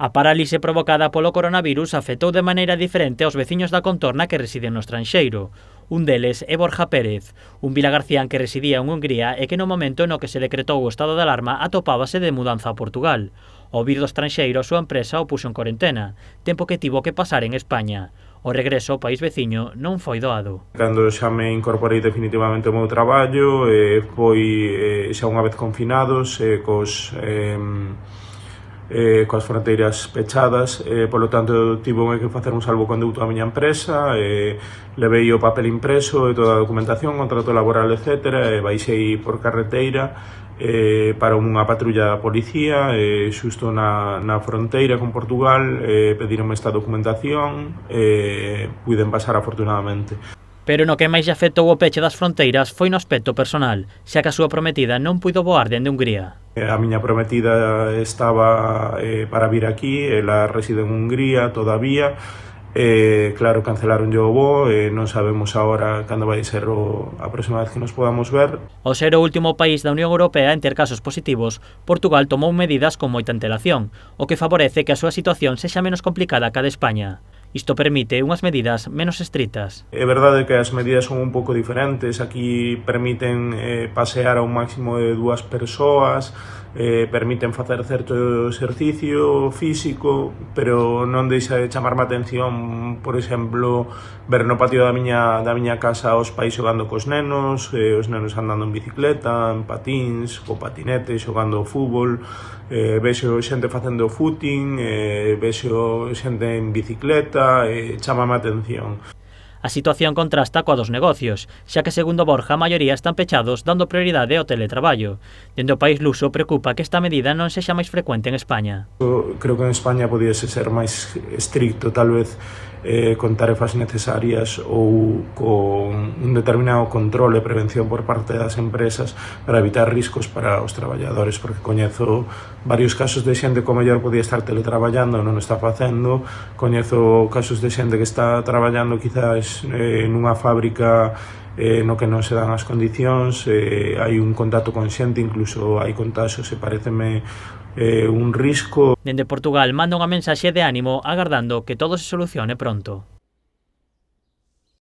A parálise provocada polo coronavirus afectou de maneira diferente aos veciños da contorna que residen no estranxeiro. Un deles é Borja Pérez, un vilagarcián que residía en Hungría e que no momento no que se decretou o estado de alarma atopábase de mudanza a Portugal. Ao vir do estranxeiro, a súa empresa o puxo en corentena, tempo que tivo que pasar en España. O regreso ao país veciño non foi doado. Cando xa me incorporei definitivamente ao meu traballo, foi xa unha vez confinados, coas fronteiras pechadas, polo tanto tivo que facer un salvoconduto á miña empresa, levei o papel impreso e toda a documentación, contrato laboral, etc. Baixei por carreteira para unha patrulla da policía, xusto na fronteira con Portugal, pedironme esta documentación, puiden pasar afortunadamente. Pero no que máis lle afectou o peche das fronteiras foi no aspecto personal, xa que a súa prometida non puido voar dende Hungría. A miña prometida estaba para vir aquí, ela reside en Hungría todavía, claro, cancelaron o voo, non sabemos agora cando vai ser a próxima vez que nos podamos ver. Ao ser o último país da Unión Europea en ter casos positivos, Portugal tomou medidas con moita antelación, o que favorece que a súa situación sexa menos complicada que a de España. Isto permite unhas medidas menos estritas. É verdade que as medidas son un pouco diferentes. Aquí permiten pasear a un máximo de 2 persoas, permiten facer certo exercicio físico, pero non deixa de chamarme a atención, por exemplo, ver no patio da miña casa os pais xogando cos nenos, os nenos andando en bicicleta, en patins, co patinete, xogando ao fútbol, vexo xente facendo footing, vexo xente en bicicleta, chámame a atención. A situación contrasta coa dos negocios, xa que segundo Borja a maioría están pechados dando prioridade ao teletraballo. Dende o país luso preocupa que esta medida non sexa máis frecuente en España. Creo que en España podíase ser máis estricto, tal vez con tarefas necesarias ou con un determinado control e prevención por parte das empresas para evitar riscos para os traballadores, porque coñezo varios casos de xente que o mellor podía estar teletraballando, non o está facendo, coñezo casos de xente que está traballando quizás nunha fábrica no que non se dan as condicións, hai un contacto con xente, incluso hai contaxios e pareceme un risco. Dende Portugal manda unha mensaxe de ánimo agardando que todo se solucione pronto.